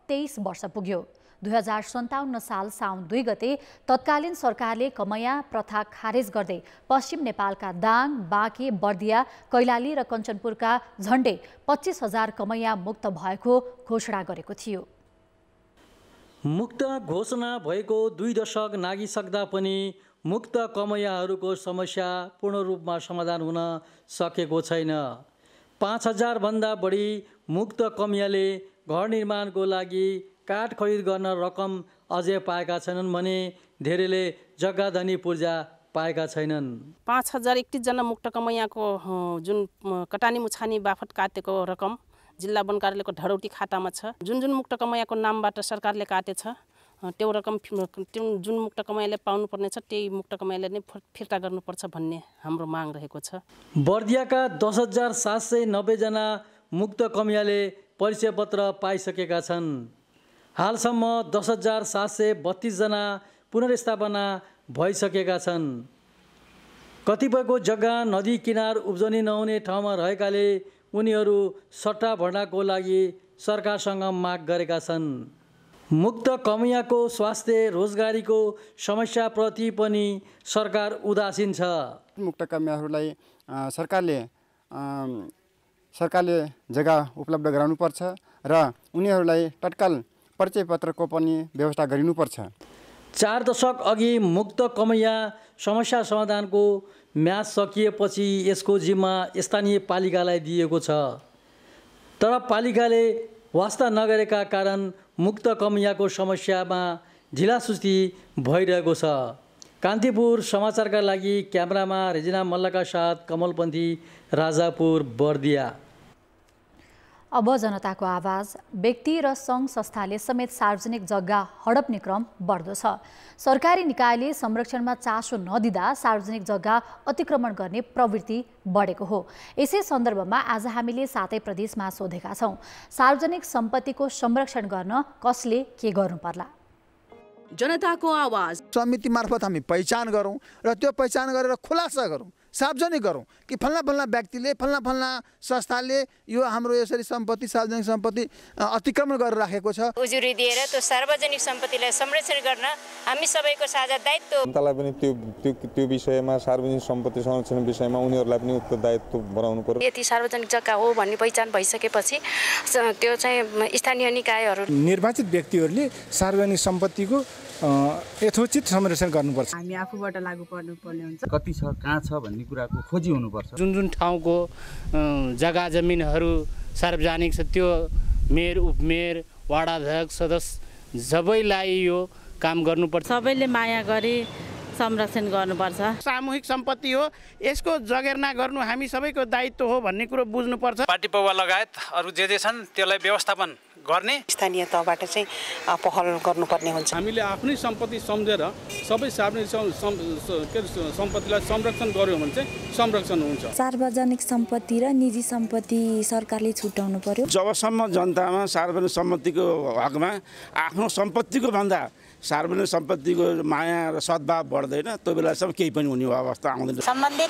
23 वर्ष पुग्यो। 2057 साल साउन 2 गते तत्कालीन सरकारले कमैया प्रथा खारेज गर्दै पश्चिम नेपालका दाङ, बाँके, बर्दिया, कैलाली र कञ्चनपुरका झण्डै 25,000 कमैया मुक्त भएको घोषणा गरेको थियो। मुक्त घोषणा भएको 2 दशक नागिसक्दा पनि मुक्त कमैयाहरूको समस्या पूर्ण रूपमा समाधान हुन सकेको छैन। 5,000 भन्दा बढी मुक्त कमैयाले घर निर्माणको लागि काठ खरिद गर्न रकम अझै पाएका छैनन् भने धेरैले जग्गाधनी पूर्जा पाएका छैनन्। 5,031 जना मुक्त कमैयाको जुन कटानी मुछानी बाफत काटेको रकम जिल्ला वन कार्यालयको ढडौटी खातामा छ। जुन मुक्त कमैयाको नामबाट सरकारले काटेछ त्यो रकम जुन मुक्त कमैयाले पाउनुपर्ने छ त्यही मुक्त कमैयाले नै फिर्ता गर्नुपर्छ भन्ने हाम्रो माग रहेको छ। बर्दियाका 10,790 जना मुक्त कमैयाले परिचय पत्र पाइसकेका छन्। हालसम्म 10,732 जना पुनर्स्थापना भइसकेका छन्। कतिपयको जग्गा नदी किनार उब्जनी नहुने ठाउँमा रहेकाले उनीहरू सट्टा भर्नाको लागि सरकारसँग माग गरेका छन्। मुक्त कमियाको स्वास्थ्य रोजगारीको समस्याप्रति पनि सरकार उदासीन छ। मुक्त कमियाहरूलाई सरकारले जग्गा उपलब्ध गराउनुपर्छ र उनीहरूलाई तत्काल परिचय पत्रको पनि व्यवस्था गरिनुपर्छ। 4 दशक अघि मुक्त कमैया समस्या समाधानको म्याद सकिएपछि यसको जिम्मा स्थानीय पालिकालाई दिएको छ। तर पालिकाले वास्ता नगरेका कारण मुक्त कमैयाको समस्यामा ढिलासुस्ती भइरहेको छ। कान्तिपुर समाचारका लागि क्यामेरामा रेजिना मल्लका साथ कमलपन्थी, राजापुर, बर्दिया। अब जनताको आवाज। व्यक्ति र सङ्घ संस्थाले समेत सार्वजनिक जग्गा हडप्ने क्रम बढ्दो छ। सरकारी निकायले संरक्षणमा चासो नदिँदा सार्वजनिक जग्गा अतिक्रमण गर्ने प्रवृत्ति बढेको हो। यसै सन्दर्भमा आज हामीले 7 प्रदेशमा सोधेका छौँ, सार्वजनिक सम्पत्तिको संरक्षण गर्न कसले के गर्नु पर्ला? जनताको आवाज। समिति मार्फत हामी पहिचान गरौँ र त्यो पहिचान गरेर खुलासा गरौँ, सार्वजनिक गरौँ कि फल्ना व्यक्तिले फल्ना संस्थाले यो हाम्रो यसरी सम्पत्ति सार्वजनिक सम्पत्ति अतिक्रमण गरेर राखेको छ। उजुरी दिएर त्यो सार्वजनिक सम्पत्तिलाई संरक्षण गर्न हामी सबैको साझा दायित्व। जनतालाई पनि त्यो विषयमा सार्वजनिक सम्पत्ति संरक्षण विषयमा उनीहरूलाई पनि उत्तरदायित्व बनाउनु पर्यो। यति सार्वजनिक जग्गा हो भन्ने पहिचान भइसकेपछि त्यो चाहिँ स्थानीय निकायहरू, निर्वाचित व्यक्तिहरूले सार्वजनिक सम्पत्तिको यथोचित संरक्षण गर्नुपर्छ। हामी आफूबाट लागू पर्नुपर्ने हुन्छ। कति छ, कहाँ छ भन्ने कुराको खोजी हुनुपर्छ। जुन ठाउँको जग्गा जमिनहरू सार्वजनिक छ त्यो मेयर, उपमेयर, वार्डाध्यक्ष, सदस्य सबैलाई यो काम गर्नुपर्छ। सबैले माया गरी संरक्षण गर्नुपर्छ। सामूहिक सम्पत्ति हो, यसको जगेर्ना गर्नु हामी सबैको दायित्व हो भन्ने कुरो बुझ्नुपर्छ। पार्टी पौवा लगायत अरू जे छन् त्यसलाई व्यवस्थापन गर्ने स्थानीय तहबाट चाहिँ पहल गर्नुपर्ने हुन्छ। हामीले आफ्नै सम्पत्ति सम्झेर सबै सार्वजनिक सम्पत्तिलाई संरक्षण गर्यो भने चाहिँ संरक्षण हुन्छ। सार्वजनिक सम्पत्ति र निजी सम्पत्ति सरकारले छुट्याउनु पर्यो। जबसम्म जनतामा सार्वजनिक सम्पत्तिको हकमा आफ्नो सम्पत्तिको भन्दा सार्वजनिक सम्पत्तिको माया र सद्भाव बढ्दैन त्यो बेलासम्म केही पनि हुने अवस्था आउँदैन। सम्बन्धित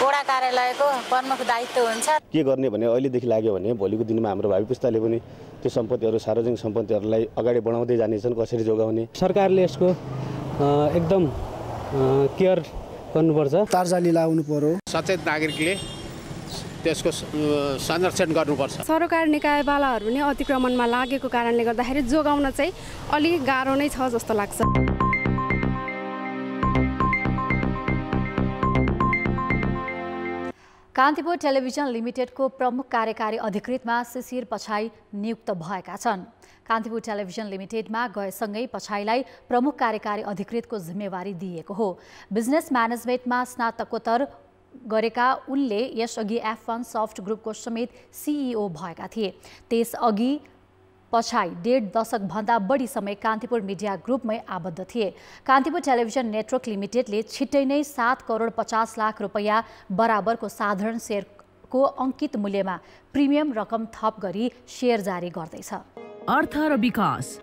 वडा कार्यालयको प्रमुख दायित्व हुन्छ। के गर्ने भने अहिलेदेखि लाग्यो भने भोलिको दिनमा हाम्रो भावी पुस्ताले पनि त्यो सम्पत्तिहरू सार्वजनिक सम्पत्तिहरूलाई अगाडि बढाउँदै जानेछन्। कसरी जोगाउने, सरकारले यसको एकदम केयर गर्नुपर्छ। तारजाली लगाउनु पर्यो। सचेत नागरिकले त्यसको संरक्षण गर्नुपर्छ। सरकार निकायवालाहरू नै अतिक्रमणमा लागेको कारणले गर्दाखेरि जोगाउन चाहिँ अलिक गाह्रो नै छ जस्तो लाग्छ। कान्तिपुर टेलिभिजन लिमिटेडको प्रमुख कार्यकारी अधिकृतमा शिशिर पछाई नियुक्त भएका छन्। कान्तिपुर टेलिभिजन लिमिटेडमा गएसँगै पछाईलाई प्रमुख कार्यकारी अधिकृतको जिम्मेवारी दिएको हो। बिजनेस म्यानेजमेन्टमा स्नातकोत्तर गरेका उनले यसअघि F1 सफ्ट ग्रुपको समेत CEO भएका थिए। त्यसअघि पछाई 1.5 दशकभन्दा बढी समय कान्तिपुर मिडिया ग्रुपमै आबद्ध थिए। कान्तिपुर टेलिभिजन नेटवर्क लिमिटेडले छिट्टै नै 7 करोड 50 लाख रुपैयाँ बराबरको साधारण सेयरको अंकित मूल्यमा प्रिमियम रकम थप गरी सेयर जारी गर्दैछ। अर्थ र विकास।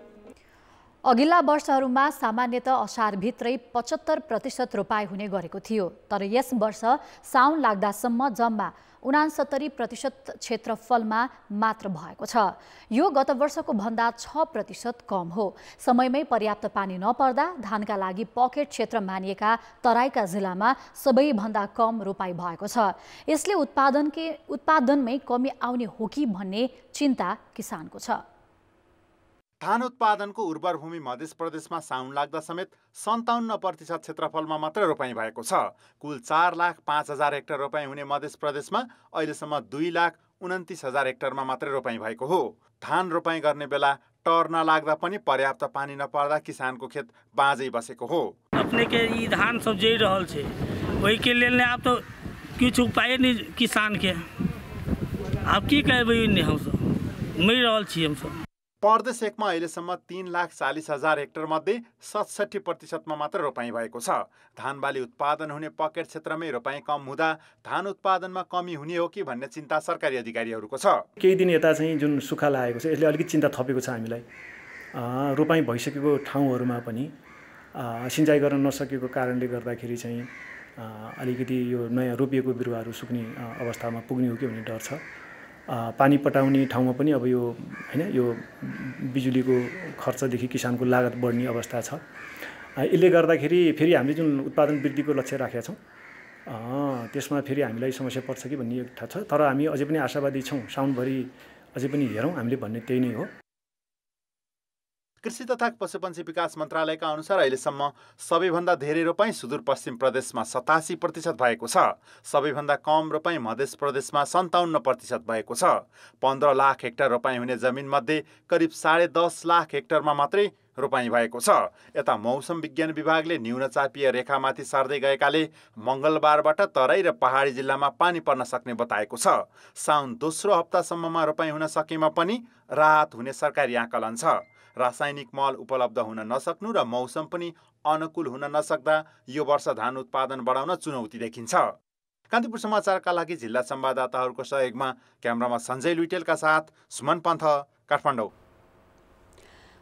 अघिल्ला वर्षहरूमा सामान्यतः असारभित्रै 75% रोपाई हुने गरेको थियो, तर यस वर्ष साउन लाग्दासम्म जम्मा 69% क्षेत्रफलमा मात्र भएको छ। यो गत वर्षको भन्दा 6% कम हो। समयमै पर्याप्त पानी नपर्दा धानका लागि पकेट क्षेत्र मानिएका तराईका जिल्लामा सबैभन्दा कम रोपाई भएको छ। यसले उत्पादनमै कमी आउने हो कि भन्ने चिन्ता किसानको छ। धान उत्पादनको उर्वर भूमि मध्य प्रदेशमा साउन लाग्दा समेत 57% क्षेत्रफलमा मात्र रोपाइँ भएको छ। कुल 4,05,000 हेक्टर रोपाइँ हुने मध्य प्रदेशमा अहिलेसम्म 2,29,000 हेक्टरमा मात्रै रोपाइँ भएको हो। धान रोपाइँ गर्ने बेला टर नलाग्दा पनि पर्याप्त पानी नपर्दा किसानको खेत बाँझै बसेको हो। अपने के ई धान सब जइ रहल छै, ओहि के लेल ने आब तो किछु उपाय नहीं किसान के। आब की करबै, नहीं हम सब मरि रहल छी। हम सब प्रदेश 1 मा अहिलेसम्म 3,40,000 हेक्टर मध्ये 67% मात्र रोपाइँ भएको छ। धान बाली उत्पादन हुने पकेट क्षेत्रमै रोपाइँ कम हुँदा धान उत्पादनमा कमी हुने हो कि भन्ने चिन्ता सरकारी अधिकारीहरूको छ। केही दिन यता चाहिँ जुन सुक्खा लागेको छ यसले अलिकति चिन्ता थपेको छ हामीलाई। रोपाइँ भइसकेको ठाउँहरूमा पनि सिँचाइ गर्न नसकेको कारणले गर्दाखेरि चाहिँ अलिकति यो नयाँ रोपिएको बिरुवाहरू सुक्ने अवस्थामा पुग्ने हो कि भन्ने डर छ। पानी पटाउने ठाउँमा पनि अब यो हैन यो बिजुलीको खर्चदेखि किसानको लागत बढ्ने अवस्था छ। यसले गर्दाखेरि फेरि हामीले जुन उत्पादन वृद्धिको लक्ष्य राखेका छौँ त्यसमा फेरि हामीलाई समस्या पर्छ कि भन्ने थाहा छ। तर हामी अझै पनि आशावादी छौँ, साउनभरि अझै पनि हेरौँ, हामीले भन्ने त्यही नै हो। कृषि तथा पशुपन्छी विकास मन्त्रालयका अनुसार अहिलेसम्म सबैभन्दा धेरै रोपाइँ सुदूरपश्चिम प्रदेशमा 87% भएको छ। सबैभन्दा कम रोपाइँ मध्य प्रदेशमा 57% भएको छ। 15 लाख हेक्टर रोपाइँ हुने जमिनमध्ये करिब 10.5 लाख हेक्टरमा मात्रै रोपाइँ भएको छ। यता मौसम विज्ञान विभागले न्यूनचापीय रेखामाथि सर्दै गएकाले मङ्गलबारबाट तराई र पहाडी जिल्लामा पानी पर्न सक्ने बताएको छ। साउन दोस्रो हप्तासम्ममा रोपाइँ हुन सकेमा पनि राहत हुने सरकारी आकलन छ। रासायनिक मल उपलब्ध हुन नसक्नु र मौसम पनि अनुकूल हुन नसक्दा यो वर्ष धान उत्पादन बढाउन चुनौती देखिन्छ। कान्तिपुर समाचारका लागि जिल्ला संवाददाताहरूको सहयोगमा क्यामेरामा सञ्जय लुइटेलका साथ सुमन पन्थ, काठमाडौँ।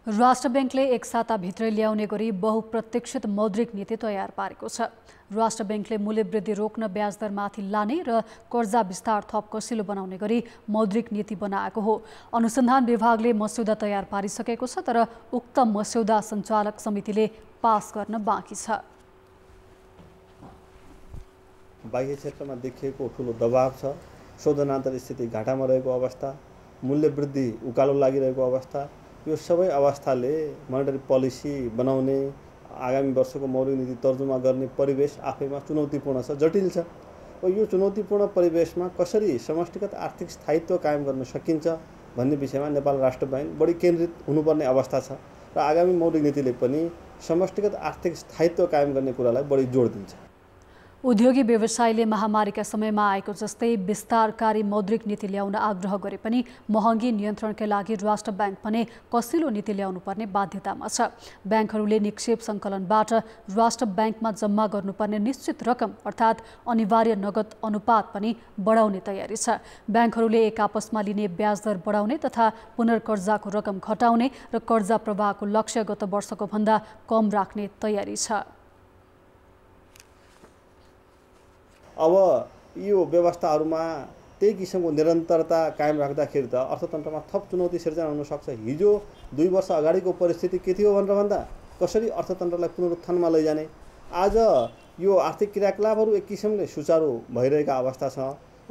राष्ट्र ब्याङ्कले एक साताभित्रै ल्याउने गरी बहुप्रतीक्षित मौद्रिक नीति तयार पारेको छ। राष्ट्र ब्याङ्कले मूल्य वृद्धि रोक्न ब्याजदरमाथि लाने र कर्जा विस्तार थप कसिलो बनाउने गरी मौद्रिक नीति बनाएको हो। अनुसन्धान विभागले मस्यौदा तयार पारिसकेको छ, तर उक्त मस्यौदा सञ्चालक समितिले पास गर्न बाँकी छ। बाह्य क्षेत्रमा देखिएको ठुलो दबाव छ, शोधनान्तर स्थिति घाटामा रहेको अवस्था, मूल्य वृद्धि उकालो लागिरहेको अवस्था, यो सबै अवस्थाले मोनेटरी पोलिसी बनाउने, आगामी वर्षको मौद्रिक नीति तर्जुमा गर्ने परिवेश आफैमा चुनौतीपूर्ण छ, जटिल छ। र यो चुनौतीपूर्ण परिवेशमा कसरी समष्टिगत आर्थिक स्थायित्व कायम गर्न सकिन्छ भन्ने विषयमा नेपाल राष्ट्र ब्याङ्क बढी केन्द्रित हुनुपर्ने अवस्था छ र आगामी मौद्रिक नीतिले पनि समष्टिगत आर्थिक स्थायित्व कायम गर्ने कुरालाई बढी जोड दिन्छ। उद्योगी व्यवसायले महामारीका समयमा आएको जस्तै विस्तारकारी मौद्रिक नीति ल्याउन आग्रह गरे पनि महँगी नियन्त्रणका लागि राष्ट्र ब्याङ्क भने कसिलो नीति ल्याउनुपर्ने बाध्यतामा छ। ब्याङ्कहरूले निक्षेप सङ्कलनबाट राष्ट्र ब्याङ्कमा जम्मा गर्नुपर्ने निश्चित रकम अर्थात् अनिवार्य नगद अनुपात पनि बढाउने तयारी छ। ब्याङ्कहरूले एक आपसमा लिने ब्याजदर बढाउने तथा पुनर्कर्जाको रकम घटाउने र कर्जा प्रवाहको लक्ष्य गत वर्षको भन्दा कम राख्ने तयारी छ। अब यो व्यवस्थाहरूमा त्यही किसिमको निरन्तरता कायम राख्दाखेरि त अर्थतन्त्रमा थप चुनौती सिर्जना हुन सक्छ। हिजो 2 वर्ष अगाडिको परिस्थिति के थियो भनेर भन्दा कसरी अर्थतन्त्रलाई पुनरुत्थानमा लैजाने, आज यो आर्थिक क्रियाकलापहरू एक किसिमले सुचारू भइरहेका अवस्था छ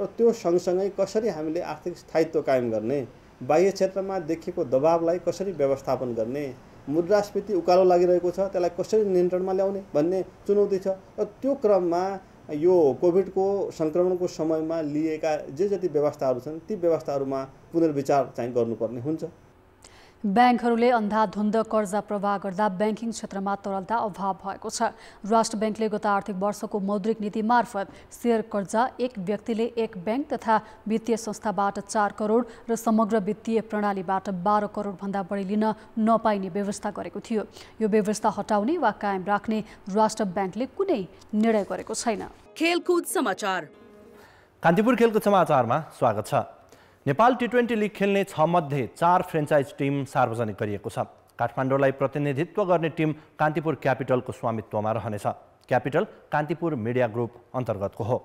र त्यो सँगसँगै कसरी हामीले आर्थिक स्थायित्व कायम गर्ने, बाह्य क्षेत्रमा देखिएको दबावलाई कसरी व्यवस्थापन गर्ने, मुद्रास्फीति उकालो लागिरहेको छ त्यसलाई कसरी नियन्त्रणमा ल्याउने भन्ने चुनौती छ। र त्यो क्रममा यो कोभिडको सङ्क्रमणको समयमा लिएका जे जति व्यवस्थाहरू छन् ती व्यवस्थाहरूमा पुनर्विचार चाहिँ गर्नुपर्ने हुन्छ। ब्याङ्कहरूले अन्धाधुन्द कर्जा प्रवाह गर्दा ब्याङ्किङ क्षेत्रमा तरलता अभाव भएको छ। राष्ट्र ब्याङ्कले गत आर्थिक वर्षको मौद्रिक नीति मार्फत शेयर कर्जा एक व्यक्तिले एक ब्याङ्क तथा वित्तीय संस्थाबाट 4 करोड र समग्र वित्तीय प्रणालीबाट 12 करोडभन्दा बढी लिन नपाइने व्यवस्था गरेको थियो। यो व्यवस्था हटाउने वा कायम राख्ने राष्ट्र ब्याङ्कले कुनै निर्णय गरेको छैन। खेलकुद समाचार। कान्तिपुर खेलकुद समाचारमा स्वागत छ। नेपाल टी20 लिग खेल्ने 6 मध्ये 4 फ्रेन्चाइज टिम सार्वजनिक गरिएको छ। काठमाडौँलाई प्रतिनिधित्व गर्ने टिम कान्तिपुर क्यापिटलको स्वामित्वमा रहनेछ। क्यापिटल कान्तिपुर मिडिया ग्रुप अन्तर्गतको हो।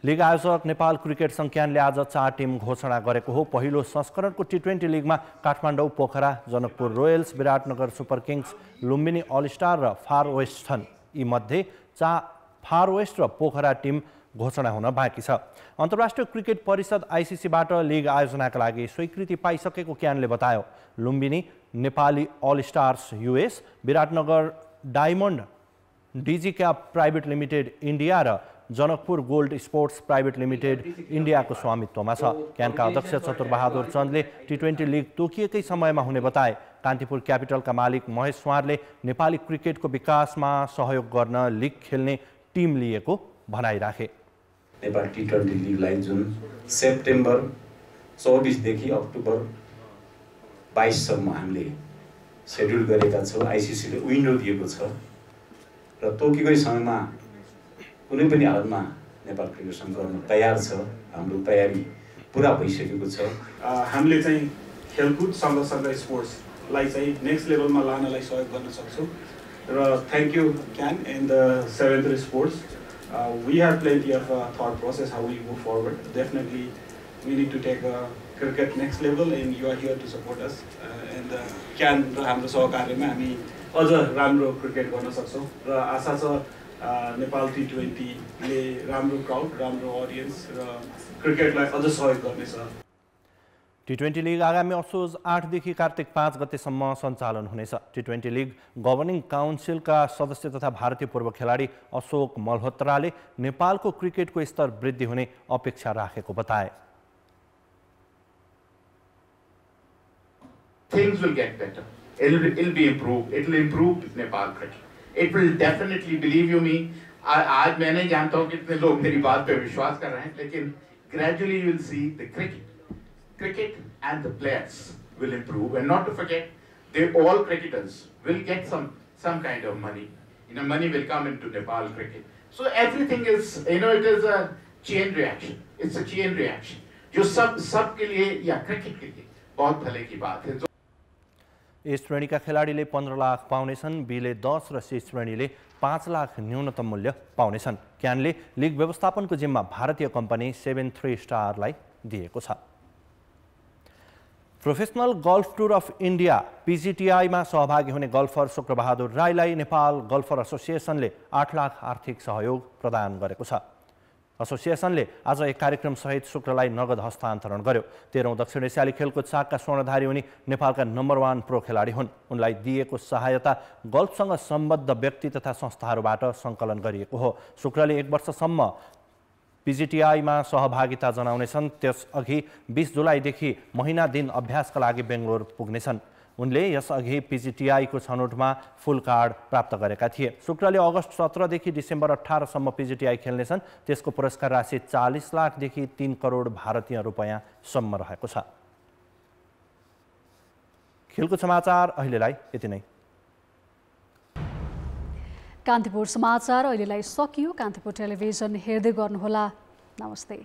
लिग आयोजक नेपाल क्रिकेट संज्ञानले आज 4 टिम घोषणा गरेको हो। पहिलो संस्करणको टी20 लिगमा Kathmandu, Pokhara, Janakpur Royals, Biratnagar Super Kings, Lumbini All Star र फार वेस्ट छन्। यी मध्ये फार वेस्ट र पोखरा टिम घोषणा हुन बाँकी छ। अन्तर्राष्ट्रिय क्रिकेट परिषद आइसिसीबाट लिग आयोजनाका लागि स्वीकृति पाइसकेको क्यानले बतायो। Lumbini Nepali All Stars US, Biratnagar Diamond Digi Cap Private Limited India र Janakpur Gold Sports Private Limited इन्डियाको स्वामित्वमा छ। क्यानका अध्यक्ष चतुरबहादुर चन्दले टी20 लिग तोकिएकै समयमा हुने बताए। कान्तिपुर क्यापिटलका मालिक महेश स्वारले नेपाली क्रिकेटको विकासमा सहयोग गर्न लिग खेल्ने टिम लिएको भनाइराखे। नेपाल टी20 लिगलाई जुन सेप्टेम्बर 24 देखि अक्टोबर 22 सम्म हामीले सेड्युल गरेका छौँ। आइसिसीले विन्डो दिएको छ र तोकेकै समयमा कुनै पनि हालतमा नेपाल क्रिकेट संघ गर्न तयार छ। हाम्रो तयारी पुरा भइसकेको छ। हामीले चाहिँ खेलकुद सँगसँगै स्पोर्ट्सलाई चाहिँ नेक्स्ट लेभलमा लानलाई सहयोग गर्न सक्छौँ। Thank you, Can, and the 7th Sports. We have plenty of thought process how we move forward. Definitely, we need to take cricket next level, and you are here to support us. And Can र हाम्रो सहकार्यमा हामी अझ राम्रो cricket गर्न सक्छौँ र आशा छ नेपाल T20 ले राम्रो क्राउड, राम्रो अडियन्स र क्रिकेटलाई अझ सहयोग गर्नेछ। T20 लिग आगामी असोज 8 देखि कार्तिक 5 गतेसम्म सञ्चालन हुनेछ। T20 लिग गभर्निङ काउन्सिलका सदस्य तथा भारतीय पूर्व खेलाडी अशोक मल्होत्राले नेपालको क्रिकेटको स्तर वृद्धि हुने अपेक्षा राखेको बताए। Things will get better. It'll be improved. It'll improve Nepal cricket. It will definitely, believe you me. आज मैंने जानता हूँ कितने लोग मेरी बात पे विश्वास कर रहे हैं, लेकिन gradually you will see the cricket and the players will improve, and not to forget, all cricketers will get some kind of money. Money will come into Nepal cricket. So everything is, it is a chain reaction. It's a chain reaction. जो सब के लिए या cricket के लिए बहुत भले की बात है। ए श्रेणीका खेलाडीले 15 लाख पाउनेछन्, बीले 10 र सी श्रेणीले 5 लाख न्यूनतम मूल्य पाउनेछन्। क्यानले लिग व्यवस्थापनको जिम्मा भारतीय कम्पनी 73 स्टारलाई दिएको छ। Professional golf tour of India PGTI मा सहभागी हुने गल्फर शुक्रबहादुर राईलाई नेपाल गल्फर एसोसिएसनले 8 लाख आर्थिक सहयोग प्रदान गरेको छ। एसोसिएसनले आज एक कार्यक्रम सहित शुक्रलाई नगद हस्तान्तरण गर्यो। 13औं दक्षिण एसियाली खेलकुद सागका स्वर्णधारी उनी नेपालका नम्बर 1 प्रो खेलाडी हुन्। उनलाई दिएको सहायता गल्फसँग सम्बद्ध व्यक्ति तथा संस्थाहरूबाट सङ्कलन गरिएको हो। शुक्रले 1 वर्षसम्म PGTI मा सहभागिता जनाउनेछन्। त्यसअघि 20 जुलाईदेखि महिना दिन अभ्यासका लागि बेंगलोर पुग्नेछन्। उनले यसअघि PGTI को छनौटमा फुल कार्ड प्राप्त गरेका थिए। शुक्रले अगस्त 17 देखि डिसेम्बर 18 सम्म PGTI खेल्नेछन्। त्यसको पुरस्कार राशि 40 लाख देखि 3 करोड भारतीय रुपैयाँ सम्म रहेको छ। खेलको समाचार अहिलेलाई यति नै। कान्तिपुर समाचार अहिलेलाई सकियो। कान्तिपुर टेलिभिजन हेर्दै गर्नुहोला। नमस्ते।